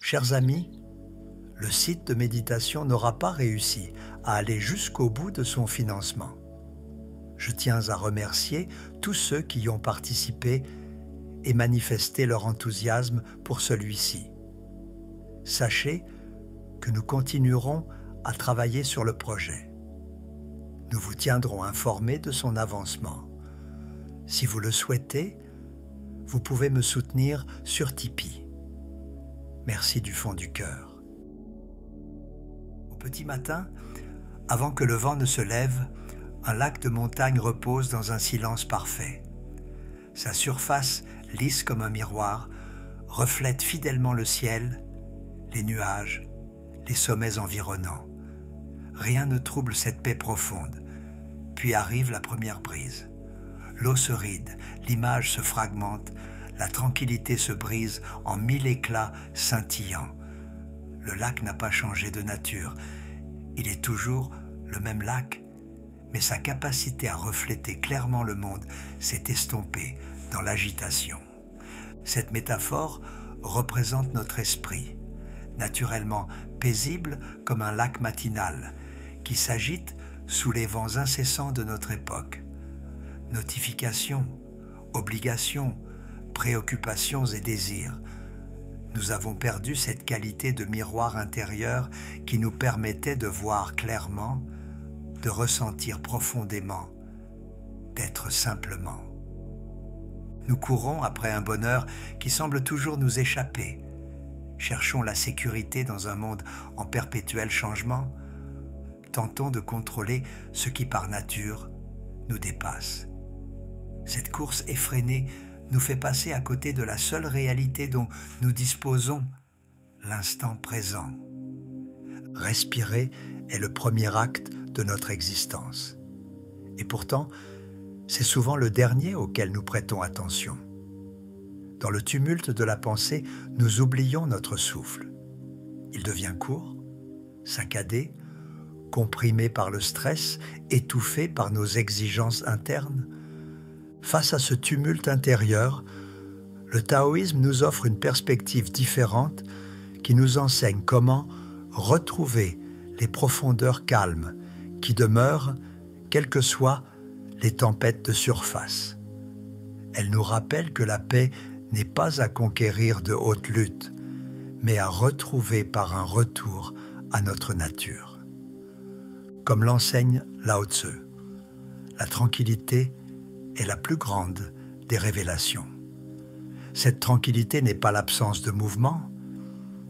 Chers amis, le site de méditation n'aura pas réussi à aller jusqu'au bout de son financement. Je tiens à remercier tous ceux qui y ont participé et manifesté leur enthousiasme pour celui-ci. Sachez que nous continuerons à travailler sur le projet. Nous vous tiendrons informés de son avancement. Si vous le souhaitez, vous pouvez me soutenir sur Tipeee. Merci du fond du cœur. Au petit matin, avant que le vent ne se lève, un lac de montagne repose dans un silence parfait. Sa surface, lisse comme un miroir, reflète fidèlement le ciel, les nuages, les sommets environnants. Rien ne trouble cette paix profonde. Puis arrive la première brise. L'eau se ride, l'image se fragmente, la tranquillité se brise en 1000 éclats scintillants. Le lac n'a pas changé de nature. Il est toujours le même lac, mais sa capacité à refléter clairement le monde s'est estompée dans l'agitation. Cette métaphore représente notre esprit, naturellement paisible comme un lac matinal, qui s'agite sous les vents incessants de notre époque. Notifications, obligations, préoccupations et désirs. Nous avons perdu cette qualité de miroir intérieur qui nous permettait de voir clairement, de ressentir profondément, d'être simplement. Nous courons après un bonheur qui semble toujours nous échapper. Cherchons la sécurité dans un monde en perpétuel changement. Tentons de contrôler ce qui par nature nous dépasse. Cette course effrénée nous fait passer à côté de la seule réalité dont nous disposons, l'instant présent. Respirer est le premier acte de notre existence. Et pourtant, c'est souvent le dernier auquel nous prêtons attention. Dans le tumulte de la pensée, nous oublions notre souffle. Il devient court, saccadé, comprimé par le stress, étouffé par nos exigences internes. Face à ce tumulte intérieur, le taoïsme nous offre une perspective différente qui nous enseigne comment retrouver les profondeurs calmes qui demeurent, quelles que soient les tempêtes de surface. Elle nous rappelle que la paix n'est pas à conquérir de haute lutte, mais à retrouver par un retour à notre nature. Comme l'enseigne Lao Tzu, la tranquillité est la plus grande des révélations. Cette tranquillité n'est pas l'absence de mouvement,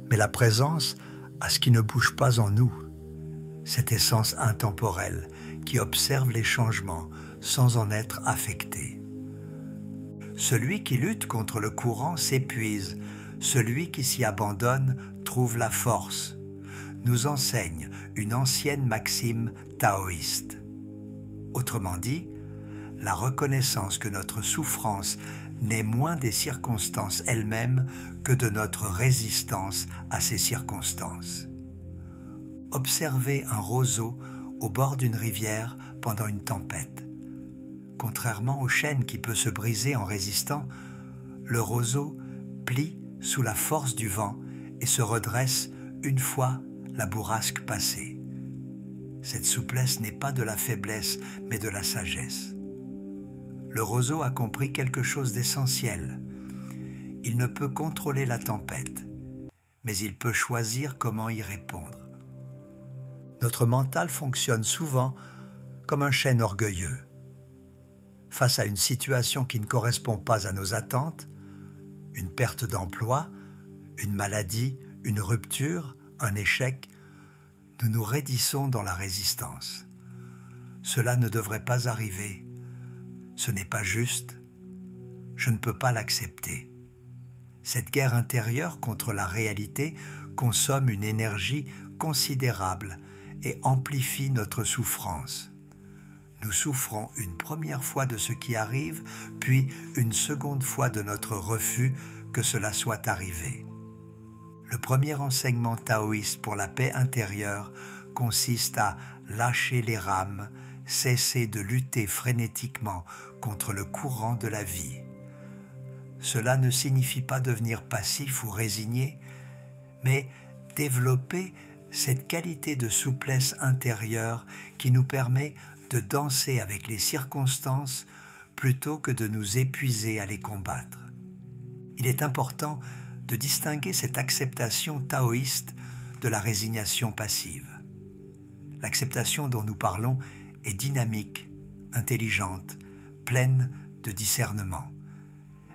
mais la présence à ce qui ne bouge pas en nous, cette essence intemporelle qui observe les changements sans en être affecté. Celui qui lutte contre le courant s'épuise, celui qui s'y abandonne trouve la force, nous enseigne une ancienne maxime taoïste. Autrement dit, la reconnaissance que notre souffrance n'est moins des circonstances elles-mêmes que de notre résistance à ces circonstances. Observez un roseau au bord d'une rivière pendant une tempête. Contrairement au chêne qui peut se briser en résistant, le roseau plie sous la force du vent et se redresse une fois la bourrasque passée. Cette souplesse n'est pas de la faiblesse, mais de la sagesse. Le roseau a compris quelque chose d'essentiel. Il ne peut contrôler la tempête, mais il peut choisir comment y répondre. Notre mental fonctionne souvent comme un chêne orgueilleux. Face à une situation qui ne correspond pas à nos attentes, une perte d'emploi, une maladie, une rupture, un échec, nous nous raidissons dans la résistance. Cela ne devrait pas arriver. Ce n'est pas juste. Je ne peux pas l'accepter. Cette guerre intérieure contre la réalité consomme une énergie considérable et amplifie notre souffrance. Nous souffrons une première fois de ce qui arrive, puis une seconde fois de notre refus que cela soit arrivé. Le premier enseignement taoïste pour la paix intérieure consiste à lâcher les rames, cesser de lutter frénétiquement contre le courant de la vie. Cela ne signifie pas devenir passif ou résigné, mais développer cette qualité de souplesse intérieure qui nous permet de danser avec les circonstances plutôt que de nous épuiser à les combattre. Il est important de distinguer cette acceptation taoïste de la résignation passive. L'acceptation dont nous parlons est dynamique, intelligente, pleine de discernement.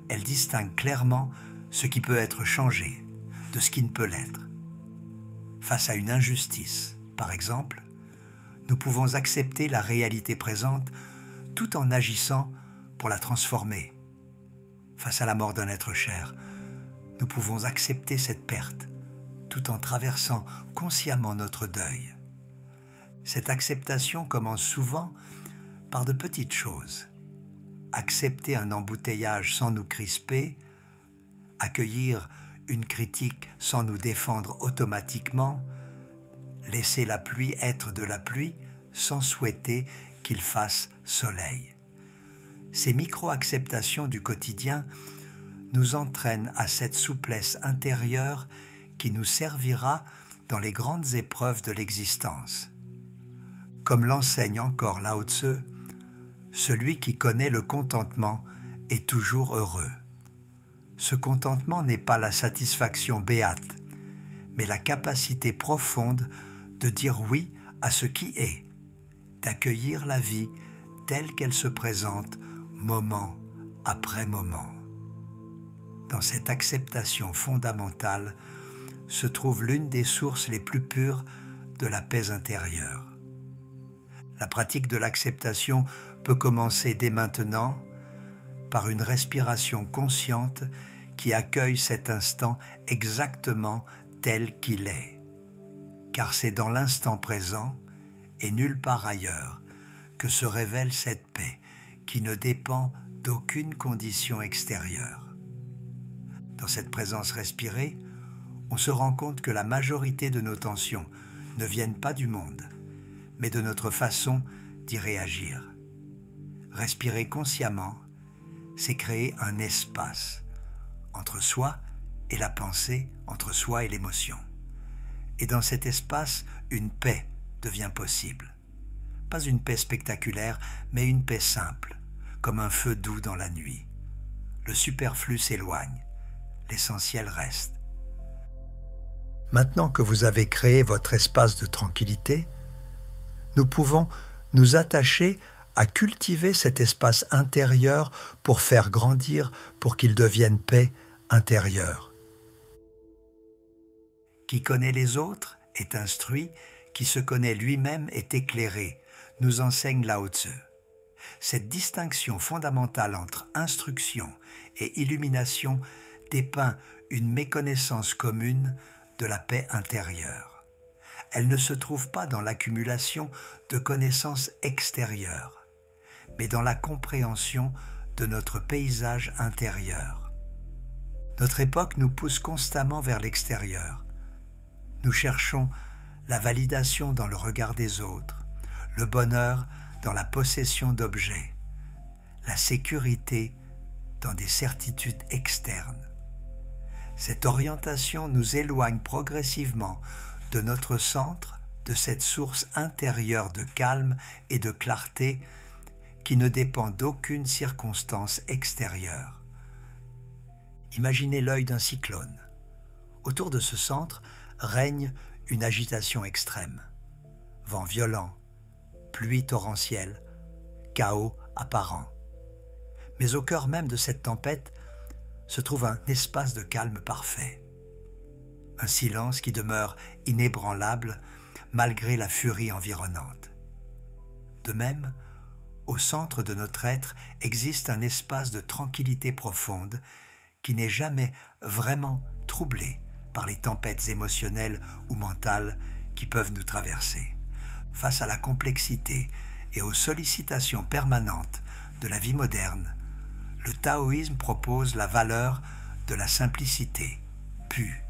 Elle distingue clairement ce qui peut être changé de ce qui ne peut l'être. Face à une injustice, par exemple, nous pouvons accepter la réalité présente tout en agissant pour la transformer. Face à la mort d'un être cher, nous pouvons accepter cette perte tout en traversant consciemment notre deuil. Cette acceptation commence souvent par de petites choses. Accepter un embouteillage sans nous crisper, accueillir une critique sans nous défendre automatiquement, laisser la pluie être de la pluie sans souhaiter qu'il fasse soleil. Ces micro-acceptations du quotidien nous entraînent à cette souplesse intérieure qui nous servira dans les grandes épreuves de l'existence. Comme l'enseigne encore Lao Tzu, celui qui connaît le contentement est toujours heureux. Ce contentement n'est pas la satisfaction béate, mais la capacité profonde de dire oui à ce qui est, d'accueillir la vie telle qu'elle se présente moment après moment. Dans cette acceptation fondamentale se trouve l'une des sources les plus pures de la paix intérieure. La pratique de l'acceptation peut commencer dès maintenant par une respiration consciente qui accueille cet instant exactement tel qu'il est. Car c'est dans l'instant présent et nulle part ailleurs que se révèle cette paix qui ne dépend d'aucune condition extérieure. Dans cette présence respirée, on se rend compte que la majorité de nos tensions ne viennent pas du monde, mais de notre façon d'y réagir. Respirer consciemment, c'est créer un espace entre soi et la pensée, entre soi et l'émotion. Et dans cet espace, une paix devient possible. Pas une paix spectaculaire, mais une paix simple, comme un feu doux dans la nuit. Le superflu s'éloigne, l'essentiel reste. Maintenant que vous avez créé votre espace de tranquillité, nous pouvons nous attacher à cultiver cet espace intérieur pour faire grandir, pour qu'il devienne paix intérieure. Qui connaît les autres est instruit, qui se connaît lui-même est éclairé, nous enseigne Lao Tzu. Cette distinction fondamentale entre instruction et illumination dépeint une méconnaissance commune de la paix intérieure. Elle ne se trouve pas dans l'accumulation de connaissances extérieures, mais dans la compréhension de notre paysage intérieur. Notre époque nous pousse constamment vers l'extérieur. Nous cherchons la validation dans le regard des autres, le bonheur dans la possession d'objets, la sécurité dans des certitudes externes. Cette orientation nous éloigne progressivement de notre centre, de cette source intérieure de calme et de clarté qui ne dépend d'aucune circonstance extérieure. Imaginez l'œil d'un cyclone. Autour de ce centre règne une agitation extrême. Vent violent, pluie torrentielle, chaos apparent. Mais au cœur même de cette tempête se trouve un espace de calme parfait. Un silence qui demeure inébranlable malgré la furie environnante. De même, au centre de notre être existe un espace de tranquillité profonde qui n'est jamais vraiment troublé par les tempêtes émotionnelles ou mentales qui peuvent nous traverser. Face à la complexité et aux sollicitations permanentes de la vie moderne, le taoïsme propose la valeur de la simplicité, pu,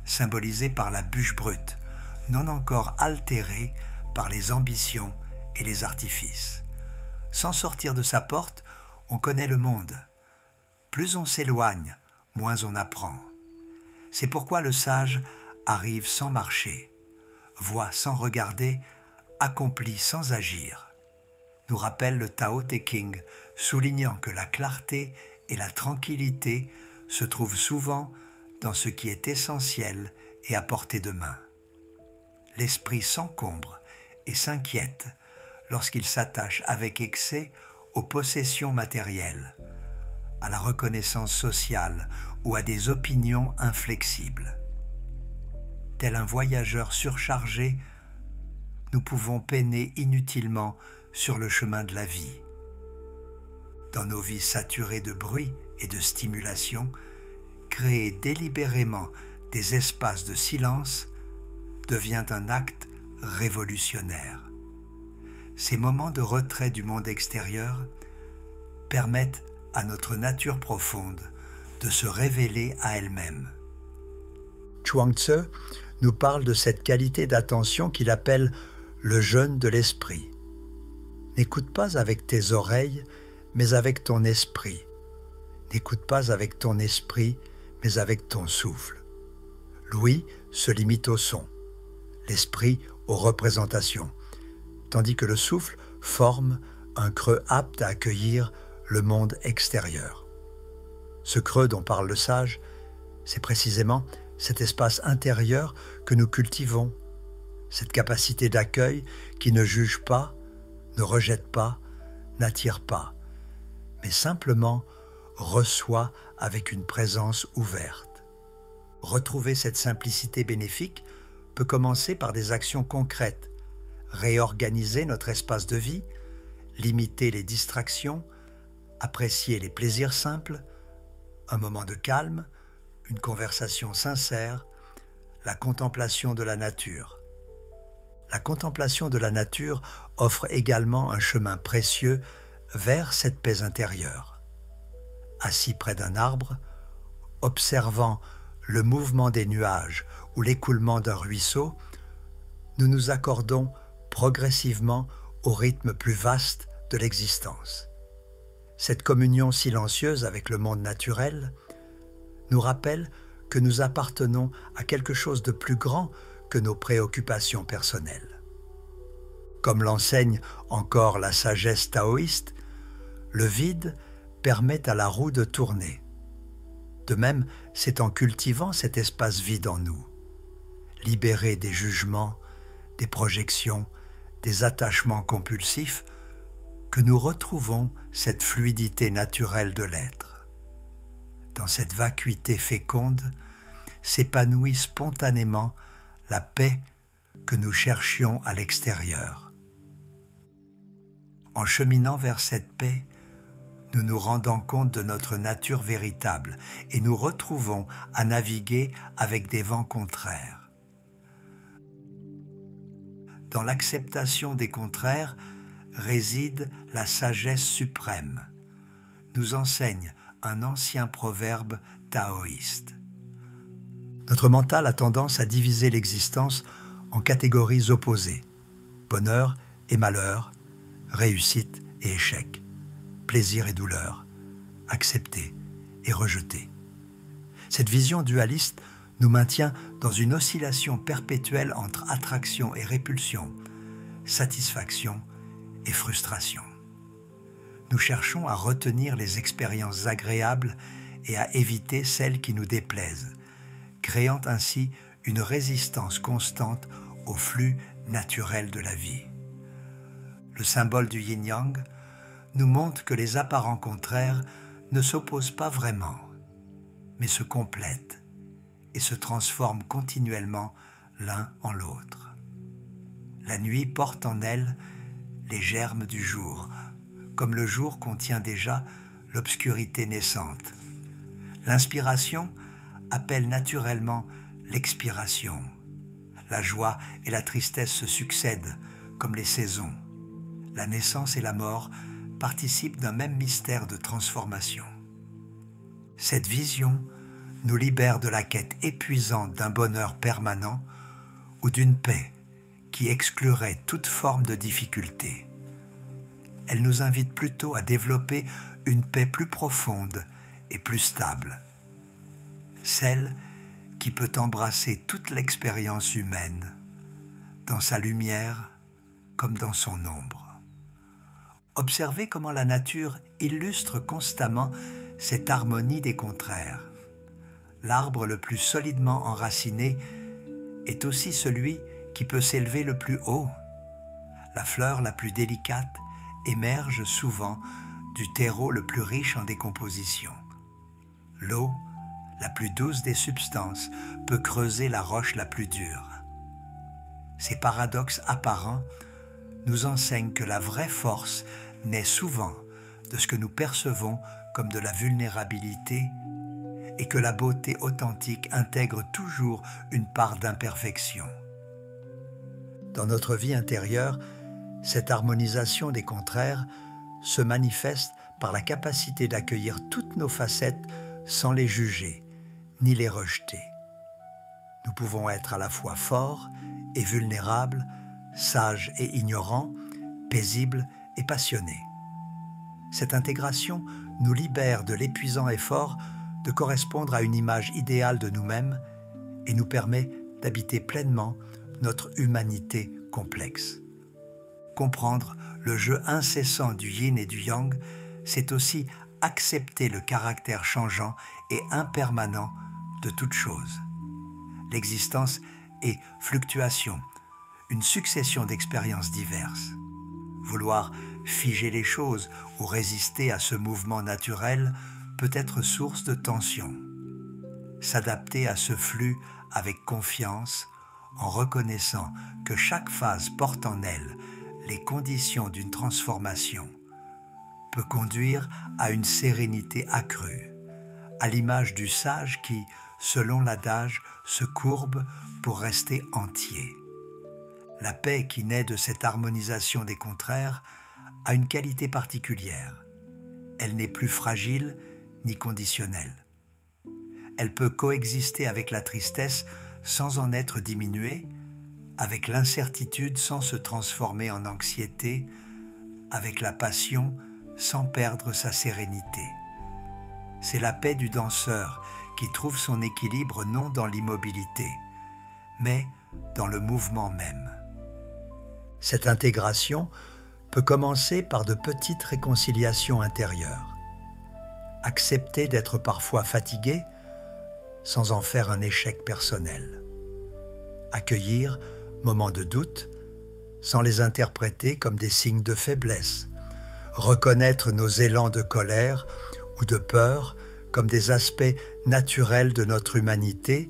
symbolisée par la bûche brute, non encore altérée par les ambitions et les artifices. Sans sortir de sa porte, on connaît le monde. Plus on s'éloigne, moins on apprend. C'est pourquoi le sage arrive sans marcher, voit sans regarder, accomplit sans agir, nous rappelle le Tao Te Ching, soulignant que la clarté et la tranquillité se trouvent souvent dans ce qui est essentiel et à portée de main. L'esprit s'encombre et s'inquiète lorsqu'il s'attache avec excès aux possessions matérielles, à la reconnaissance sociale ou à des opinions inflexibles. Tel un voyageur surchargé, nous pouvons peiner inutilement sur le chemin de la vie. Dans nos vies saturées de bruit et de stimulation, créer délibérément des espaces de silence devient un acte révolutionnaire. Ces moments de retrait du monde extérieur permettent à notre nature profonde de se révéler à elle-même. Chuang Tzu nous parle de cette qualité d'attention qu'il appelle le jeûne de l'esprit. N'écoute pas avec tes oreilles, mais avec ton esprit. N'écoute pas avec ton esprit, mais avec ton souffle. L'ouïe se limite au son, l'esprit aux représentations, tandis que le souffle forme un creux apte à accueillir le monde extérieur. Ce creux dont parle le sage, c'est précisément cet espace intérieur que nous cultivons, cette capacité d'accueil qui ne juge pas, ne rejette pas, n'attire pas, mais simplement reçoit avec une présence ouverte. Retrouver cette simplicité bénéfique peut commencer par des actions concrètes, réorganiser notre espace de vie, limiter les distractions, apprécier les plaisirs simples, un moment de calme, une conversation sincère, la contemplation de la nature. La contemplation de la nature offre également un chemin précieux vers cette paix intérieure. Assis près d'un arbre, observant le mouvement des nuages ou l'écoulement d'un ruisseau, nous nous accordons progressivement au rythme plus vaste de l'existence. Cette communion silencieuse avec le monde naturel nous rappelle que nous appartenons à quelque chose de plus grand que nos préoccupations personnelles. Comme l'enseigne encore la sagesse taoïste, le vide permet à la roue de tourner. De même, c'est en cultivant cet espace vide en nous, libéré des jugements, des projections, des attachements compulsifs, que nous retrouvons cette fluidité naturelle de l'être. Dans cette vacuité féconde, s'épanouit spontanément la paix que nous cherchions à l'extérieur. En cheminant vers cette paix, nous nous rendons compte de notre nature véritable et nous retrouvons à naviguer avec des vents contraires. Dans l'acceptation des contraires réside la sagesse suprême, nous enseigne un ancien proverbe taoïste. Notre mental a tendance à diviser l'existence en catégories opposées, bonheur et malheur, réussite et échec, plaisir et douleur, accepter et rejeter. Cette vision dualiste nous maintient dans une oscillation perpétuelle entre attraction et répulsion, satisfaction et frustration. Nous cherchons à retenir les expériences agréables et à éviter celles qui nous déplaisent, créant ainsi une résistance constante au flux naturel de la vie. Le symbole du yin-yang nous montre que les apparents contraires ne s'opposent pas vraiment, mais se complètent et se transforment continuellement l'un en l'autre. La nuit porte en elle les germes du jour, comme le jour contient déjà l'obscurité naissante. L'inspiration appelle naturellement l'expiration. La joie et la tristesse se succèdent comme les saisons. La naissance et la mort participent d'un même mystère de transformation. Cette vision nous libère de la quête épuisante d'un bonheur permanent ou d'une paix qui exclurait toute forme de difficulté. Elle nous invite plutôt à développer une paix plus profonde et plus stable, celle qui peut embrasser toute l'expérience humaine, dans sa lumière comme dans son ombre. Observez comment la nature illustre constamment cette harmonie des contraires. L'arbre le plus solidement enraciné est aussi celui qui peut s'élever le plus haut. La fleur la plus délicate émerge souvent du terreau le plus riche en décomposition. L'eau, la plus douce des substances, peut creuser la roche la plus dure. Ces paradoxes apparents nous enseignent que la vraie force naît souvent de ce que nous percevons comme de la vulnérabilité et que la beauté authentique intègre toujours une part d'imperfection. Dans notre vie intérieure, cette harmonisation des contraires se manifeste par la capacité d'accueillir toutes nos facettes sans les juger ni les rejeter. Nous pouvons être à la fois forts et vulnérables, sages et ignorants, paisibles et passionnés. Cette intégration nous libère de l'épuisant effort de correspondre à une image idéale de nous-mêmes et nous permet d'habiter pleinement notre humanité complexe. Comprendre le jeu incessant du yin et du yang, c'est aussi accepter le caractère changeant et impermanent de toute chose. L'existence est fluctuation, une succession d'expériences diverses. Vouloir figer les choses ou résister à ce mouvement naturel peut être source de tension. S'adapter à ce flux avec confiance, en reconnaissant que chaque phase porte en elle les conditions d'une transformation, peut conduire à une sérénité accrue, à l'image du sage qui, selon l'adage, se courbe pour rester entier. La paix qui naît de cette harmonisation des contraires a une qualité particulière. Elle n'est plus fragile ni conditionnelle. Elle peut coexister avec la tristesse sans en être diminuée, avec l'incertitude sans se transformer en anxiété, avec la passion sans perdre sa sérénité. C'est la paix du danseur qui trouve son équilibre non dans l'immobilité, mais dans le mouvement même. Cette intégration peut commencer par de petites réconciliations intérieures. Accepter d'être parfois fatigué sans en faire un échec personnel. Accueillir moments de doute sans les interpréter comme des signes de faiblesse. Reconnaître nos élans de colère ou de peur comme des aspects naturels de notre humanité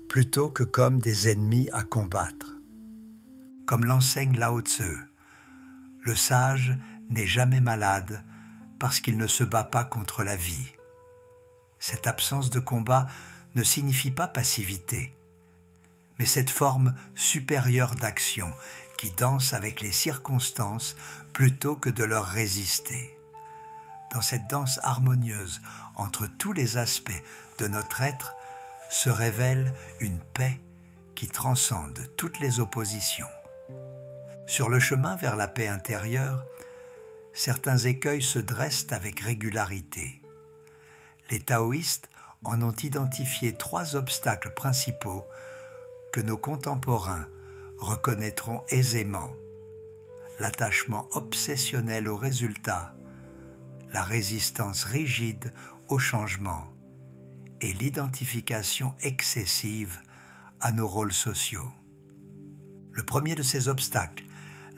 plutôt que comme des ennemis à combattre. Comme l'enseigne Lao Tzu, le sage n'est jamais malade parce qu'il ne se bat pas contre la vie. Cette absence de combat ne signifie pas passivité, mais cette forme supérieure d'action qui danse avec les circonstances plutôt que de leur résister. Dans cette danse harmonieuse entre tous les aspects de notre être se révèle une paix qui transcende toutes les oppositions. Sur le chemin vers la paix intérieure, certains écueils se dressent avec régularité. Les taoïstes en ont identifié 3 obstacles principaux que nos contemporains reconnaîtront aisément: l'attachement obsessionnel au résultat, la résistance rigide au changement et l'identification excessive à nos rôles sociaux. Le premier de ces obstacles,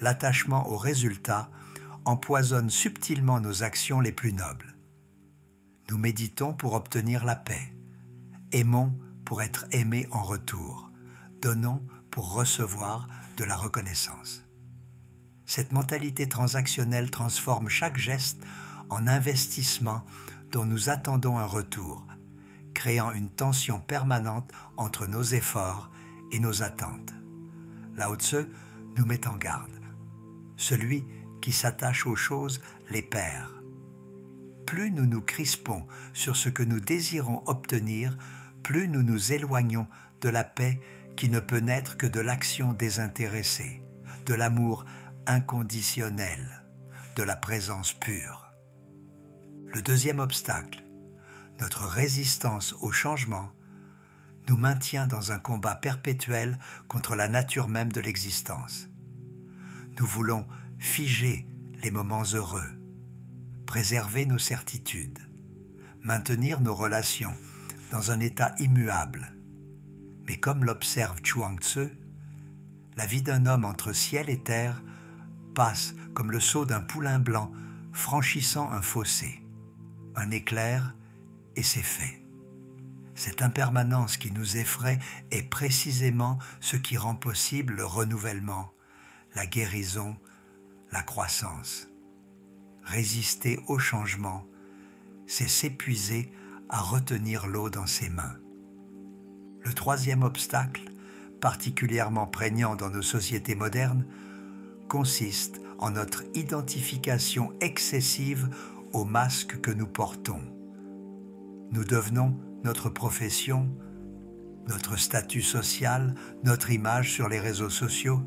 l'attachement au résultat, empoisonne subtilement nos actions les plus nobles. Nous méditons pour obtenir la paix, aimons pour être aimés en retour, donnons pour recevoir de la reconnaissance. Cette mentalité transactionnelle transforme chaque geste en investissement dont nous attendons un retour, créant une tension permanente entre nos efforts et nos attentes. Lao Tzu nous met en garde. Celui qui s'attache aux choses les perd. Plus nous nous crispons sur ce que nous désirons obtenir, plus nous nous éloignons de la paix qui ne peut naître que de l'action désintéressée, de l'amour inconditionnel, de la présence pure. Le deuxième obstacle, notre résistance au changement, nous maintient dans un combat perpétuel contre la nature même de l'existence. Nous voulons figer les moments heureux, préserver nos certitudes, maintenir nos relations dans un état immuable. Mais comme l'observe Chuang Tzu, la vie d'un homme entre ciel et terre passe comme le saut d'un poulain blanc franchissant un fossé, un éclair et c'est fait. Cette impermanence qui nous effraie est précisément ce qui rend possible le renouvellement, la guérison, la croissance. Résister au changement, c'est s'épuiser à retenir l'eau dans ses mains. Le troisième obstacle, particulièrement prégnant dans nos sociétés modernes, consiste en notre identification excessive au masque que nous portons. Nous devenons notre profession, notre statut social, notre image sur les réseaux sociaux.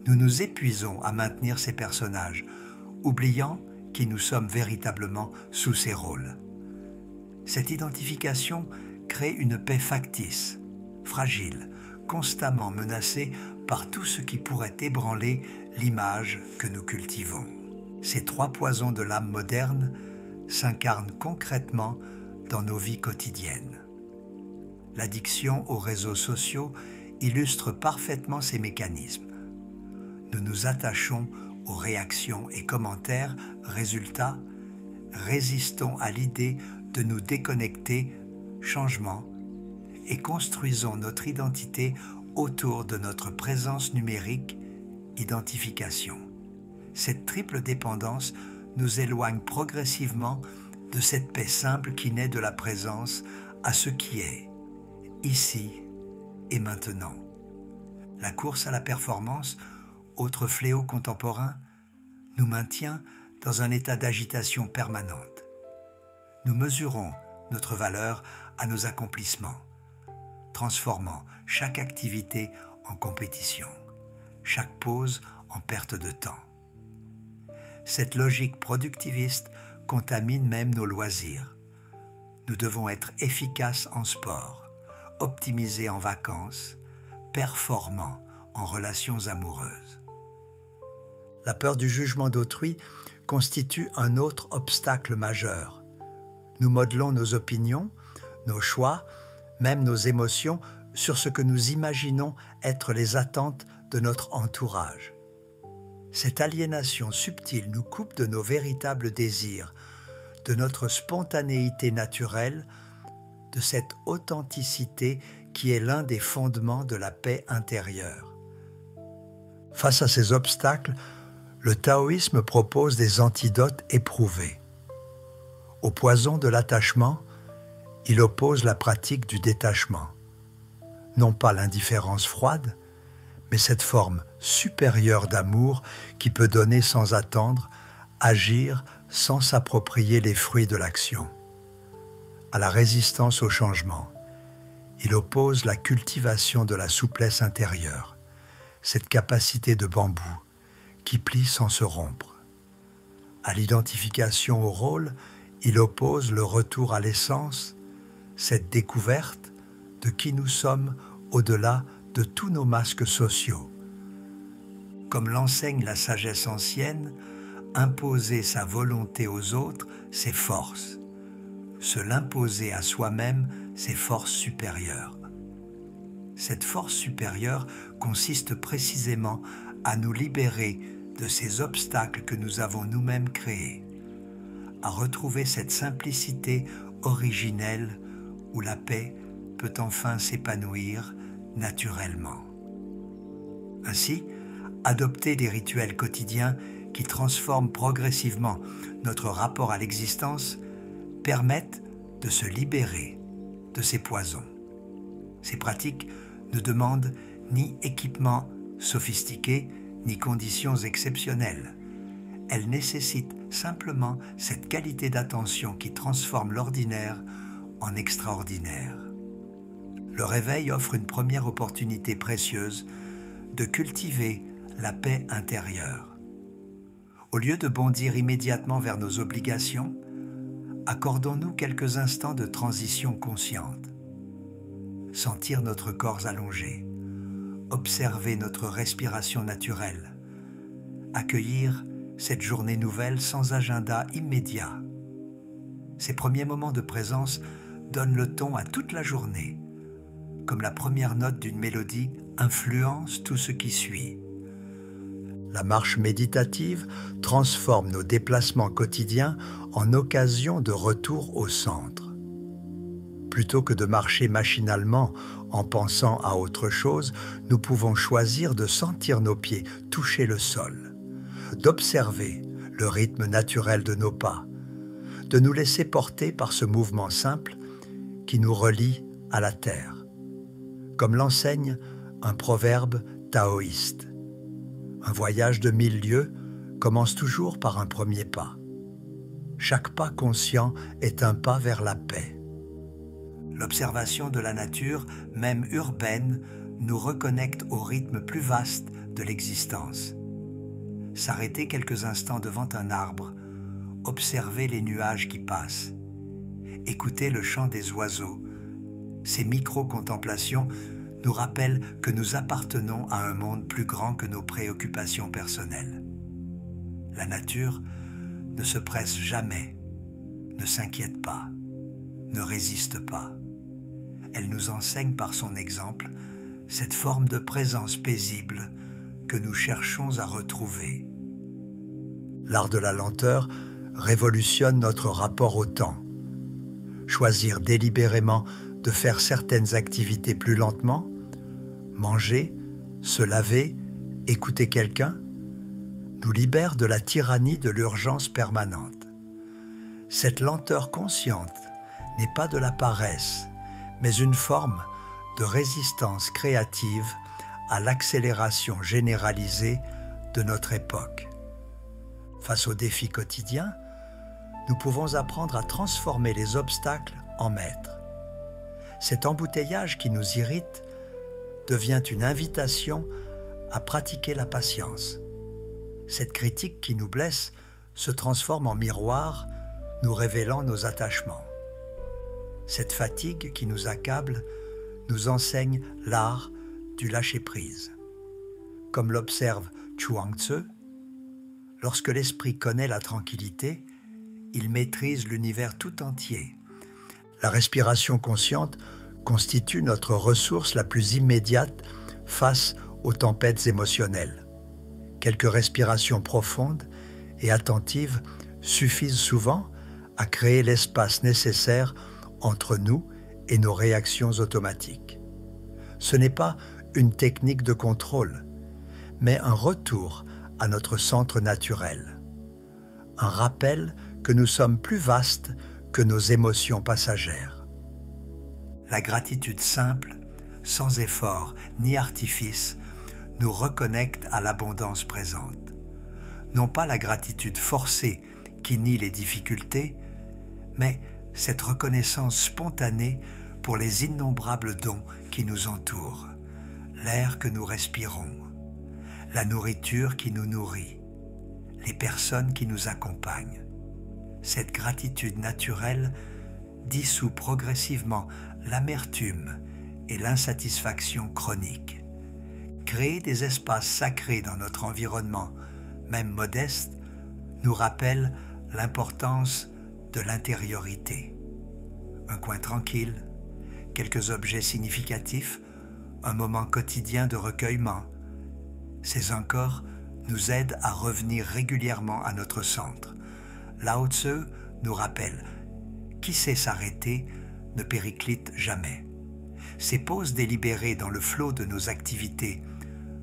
Nous nous épuisons à maintenir ces personnages, oubliant qui nous sommes véritablement sous ces rôles. Cette identification crée une paix factice, fragile, constamment menacée par tout ce qui pourrait ébranler l'image que nous cultivons. Ces trois poisons de l'âme moderne s'incarnent concrètement dans nos vies quotidiennes. L'addiction aux réseaux sociaux illustre parfaitement ces mécanismes. Nous nous attachons aux réactions et commentaires, résultat, résistons à l'idée de nous déconnecter, changement, et construisons notre identité autour de notre présence numérique, identification. Cette triple dépendance nous éloigne progressivement de cette paix simple qui naît de la présence à ce qui est, ici et maintenant. La course à la performance, autre fléau contemporain, nous maintient dans un état d'agitation permanente. Nous mesurons notre valeur à nos accomplissements, transformant chaque activité en compétition, chaque pause en perte de temps. Cette logique productiviste contamine même nos loisirs. Nous devons être efficaces en sport, optimisés en vacances, performants en relations amoureuses. La peur du jugement d'autrui constitue un autre obstacle majeur. Nous modelons nos opinions, nos choix, même nos émotions sur ce que nous imaginons être les attentes de notre entourage. Cette aliénation subtile nous coupe de nos véritables désirs, de notre spontanéité naturelle, de cette authenticité qui est l'un des fondements de la paix intérieure. Face à ces obstacles, le taoïsme propose des antidotes éprouvés. Au poison de l'attachement, il oppose la pratique du détachement. Non pas l'indifférence froide, mais cette forme supérieure d'amour qui peut donner sans attendre, agir sans s'approprier les fruits de l'action. À la résistance au changement, il oppose la cultivation de la souplesse intérieure, cette capacité de bambou qui plie sans se rompre. À l'identification au rôle, il oppose le retour à l'essence, cette découverte de qui nous sommes au-delà de tous nos masques sociaux. Comme l'enseigne la sagesse ancienne, imposer sa volonté aux autres, c'est force. Se l'imposer à soi-même, c'est force supérieure. Cette force supérieure consiste précisément à nous libérer de ces obstacles que nous avons nous-mêmes créés, à retrouver cette simplicité originelle où la paix peut enfin s'épanouir naturellement. Ainsi, adopter des rituels quotidiens qui transforment progressivement notre rapport à l'existence permettent de se libérer de ces poisons. Ces pratiques ne demandent ni équipement sophistiqué, ni conditions exceptionnelles. Elles nécessitent simplement cette qualité d'attention qui transforme l'ordinaire en extraordinaire. Le réveil offre une première opportunité précieuse de cultiver la paix intérieure. Au lieu de bondir immédiatement vers nos obligations, accordons-nous quelques instants de transition consciente. sentir notre corps allongé, observer notre respiration naturelle, accueillir cette journée nouvelle sans agenda immédiat. Ces premiers moments de présence donnent le ton à toute la journée, comme la première note d'une mélodie influence tout ce qui suit. La marche méditative transforme nos déplacements quotidiens en occasion de retour au centre. Plutôt que de marcher machinalement en pensant à autre chose, nous pouvons choisir de sentir nos pieds toucher le sol, d'observer le rythme naturel de nos pas, de nous laisser porter par ce mouvement simple qui nous relie à la terre, comme l'enseigne un proverbe taoïste. Un voyage de 1000 lieues commence toujours par un premier pas. Chaque pas conscient est un pas vers la paix. L'observation de la nature, même urbaine, nous reconnecte au rythme plus vaste de l'existence. S'arrêter quelques instants devant un arbre, observer les nuages qui passent, écouter le chant des oiseaux, ces micro-contemplations nous rappellent que nous appartenons à un monde plus grand que nos préoccupations personnelles. La nature ne se presse jamais, ne s'inquiète pas, ne résiste pas. Elle nous enseigne par son exemple cette forme de présence paisible que nous cherchons à retrouver. L'art de la lenteur révolutionne notre rapport au temps. Choisir délibérément de faire certaines activités plus lentement, manger, se laver, écouter quelqu'un, nous libère de la tyrannie de l'urgence permanente. Cette lenteur consciente n'est pas de la paresse, mais une forme de résistance créative à l'accélération généralisée de notre époque. Face aux défis quotidiens, nous pouvons apprendre à transformer les obstacles en maîtres. Cet embouteillage qui nous irrite devient une invitation à pratiquer la patience. Cette critique qui nous blesse se transforme en miroir, nous révélant nos attachements. Cette fatigue qui nous accable nous enseigne l'art du lâcher-prise. Comme l'observe Chuang Tzu, lorsque l'esprit connaît la tranquillité, il maîtrise l'univers tout entier. La respiration consciente constitue notre ressource la plus immédiate face aux tempêtes émotionnelles. Quelques respirations profondes et attentives suffisent souvent à créer l'espace nécessaire entre nous et nos réactions automatiques. Ce n'est pas une technique de contrôle, mais un retour à notre centre naturel. Un rappel que nous sommes plus vastes que nos émotions passagères. La gratitude simple, sans effort ni artifice, nous reconnecte à l'abondance présente. Non pas la gratitude forcée qui nie les difficultés, mais cette reconnaissance spontanée pour les innombrables dons qui nous entourent, l'air que nous respirons, la nourriture qui nous nourrit, les personnes qui nous accompagnent. Cette gratitude naturelle dissout progressivement l'amertume et l'insatisfaction chronique. Créer des espaces sacrés dans notre environnement, même modeste, nous rappelle l'importance de l'intériorité. Un coin tranquille, quelques objets significatifs, un moment quotidien de recueillement. Ces encore nous aident à revenir régulièrement à notre centre. Lao Tzu nous rappelle « Qui sait s'arrêter ne périclite jamais ». Ces pauses délibérées dans le flot de nos activités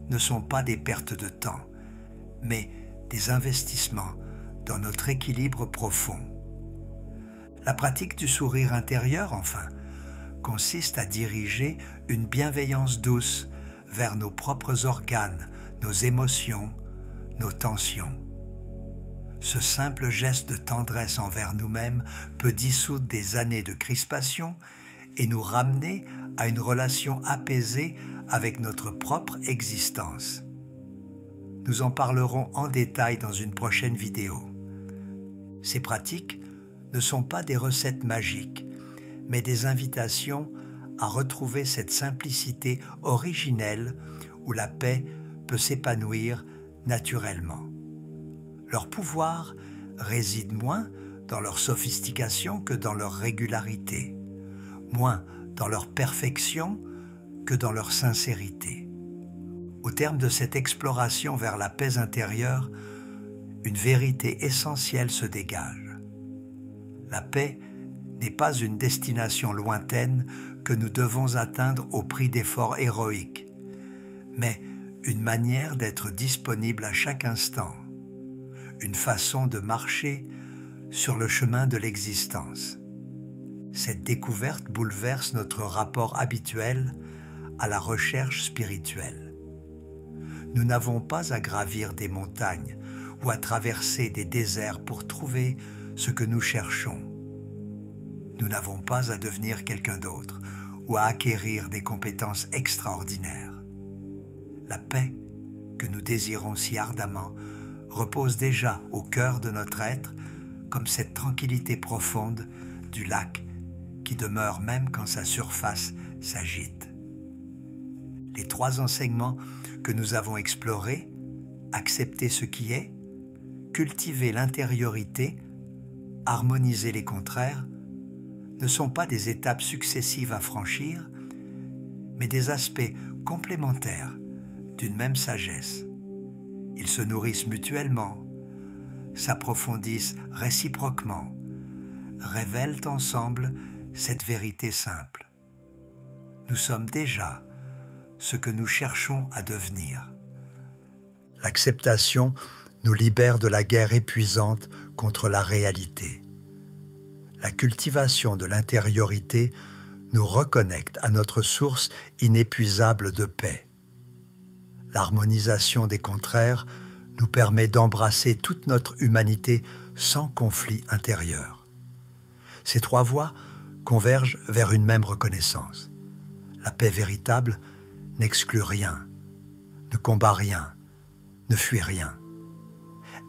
ne sont pas des pertes de temps, mais des investissements dans notre équilibre profond. La pratique du sourire intérieur, enfin, consiste à diriger une bienveillance douce vers nos propres organes, nos émotions, nos tensions. Ce simple geste de tendresse envers nous-mêmes peut dissoudre des années de crispation et nous ramener à une relation apaisée avec notre propre existence. Nous en parlerons en détail dans une prochaine vidéo. Ces pratiques ne sont pas des recettes magiques, mais des invitations à retrouver cette simplicité originelle où la paix peut s'épanouir naturellement. Leur pouvoir réside moins dans leur sophistication que dans leur régularité, moins dans leur perfection que dans leur sincérité. Au terme de cette exploration vers la paix intérieure, une vérité essentielle se dégage. La paix n'est pas une destination lointaine que nous devons atteindre au prix d'efforts héroïques, mais une manière d'être disponible à chaque instant, une façon de marcher sur le chemin de l'existence. Cette découverte bouleverse notre rapport habituel à la recherche spirituelle. Nous n'avons pas à gravir des montagnes ou à traverser des déserts pour trouver ce que nous cherchons. Nous n'avons pas à devenir quelqu'un d'autre ou à acquérir des compétences extraordinaires. La paix que nous désirons si ardemment repose déjà au cœur de notre être comme cette tranquillité profonde du lac qui demeure même quand sa surface s'agite. Les 3 enseignements que nous avons explorés, accepter ce qui est, cultiver l'intériorité, harmoniser les contraires, ne sont pas des étapes successives à franchir, mais des aspects complémentaires d'une même sagesse. Ils se nourrissent mutuellement, s'approfondissent réciproquement, révèlent ensemble cette vérité simple. Nous sommes déjà ce que nous cherchons à devenir. L'acceptation nous libère de la guerre épuisante contre la réalité. La cultivation de l'intériorité nous reconnecte à notre source inépuisable de paix. L'harmonisation des contraires nous permet d'embrasser toute notre humanité sans conflit intérieur. Ces 3 voies convergent vers une même reconnaissance. La paix véritable n'exclut rien, ne combat rien, ne fuit rien.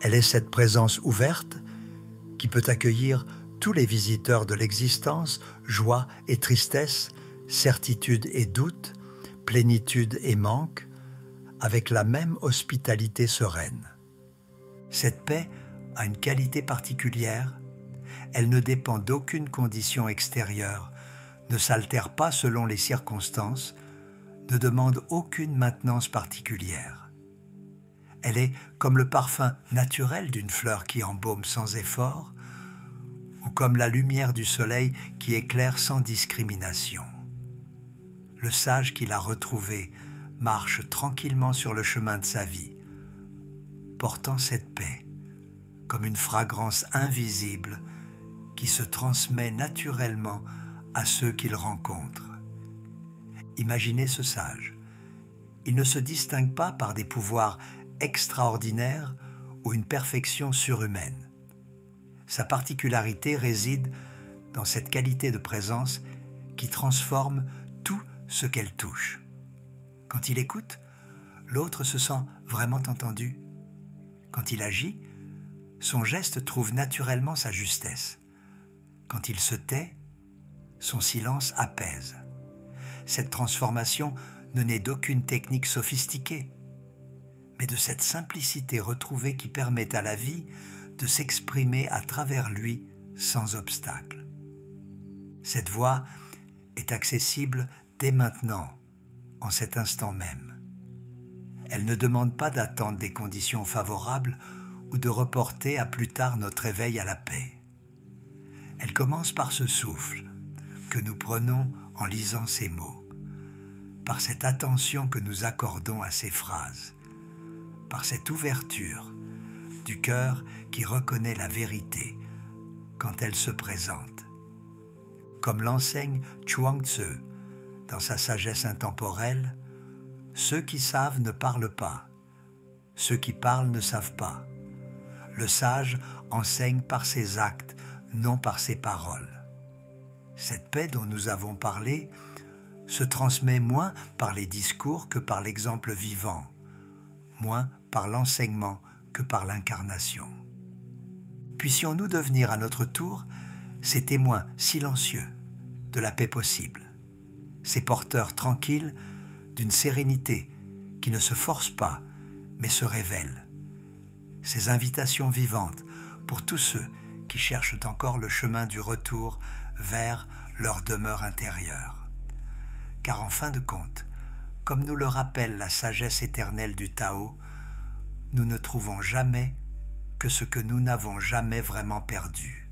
Elle est cette présence ouverte qui peut accueillir tous les visiteurs de l'existence, joie et tristesse, certitude et doute, plénitude et manque, avec la même hospitalité sereine. Cette paix a une qualité particulière, elle ne dépend d'aucune condition extérieure, ne s'altère pas selon les circonstances, ne demande aucune maintenance particulière. Elle est comme le parfum naturel d'une fleur qui embaume sans effort, ou comme la lumière du soleil qui éclaire sans discrimination. Le sage qui l'a retrouvée marche tranquillement sur le chemin de sa vie, portant cette paix comme une fragrance invisible qui se transmet naturellement à ceux qu'il rencontre. Imaginez ce sage. Il ne se distingue pas par des pouvoirs extraordinaires ou une perfection surhumaine. Sa particularité réside dans cette qualité de présence qui transforme tout ce qu'elle touche. Quand il écoute, l'autre se sent vraiment entendu. Quand il agit, son geste trouve naturellement sa justesse. Quand il se tait, son silence apaise. Cette transformation ne naît d'aucune technique sophistiquée, mais de cette simplicité retrouvée qui permet à la vie de s'exprimer à travers lui sans obstacle. Cette voie est accessible dès maintenant, en cet instant même. Elle ne demande pas d'attendre des conditions favorables ou de reporter à plus tard notre éveil à la paix. Elle commence par ce souffle que nous prenons en lisant ces mots, par cette attention que nous accordons à ces phrases, par cette ouverture du cœur qui reconnaît la vérité quand elle se présente. Comme l'enseigne Chuang Tzu dans sa sagesse intemporelle, ceux qui savent ne parlent pas, ceux qui parlent ne savent pas. Le sage enseigne par ses actes, non par ses paroles. Cette paix dont nous avons parlé se transmet moins par les discours que par l'exemple vivant, moins par l'enseignement que par l'incarnation. Puissions-nous devenir à notre tour ces témoins silencieux de la paix possible, ces porteurs tranquilles d'une sérénité qui ne se force pas, mais se révèle. Ces invitations vivantes pour tous ceux qui cherchent encore le chemin du retour vers leur demeure intérieure. Car en fin de compte, comme nous le rappelle la sagesse éternelle du Tao, nous ne trouvons jamais que ce que nous n'avons jamais vraiment perdu.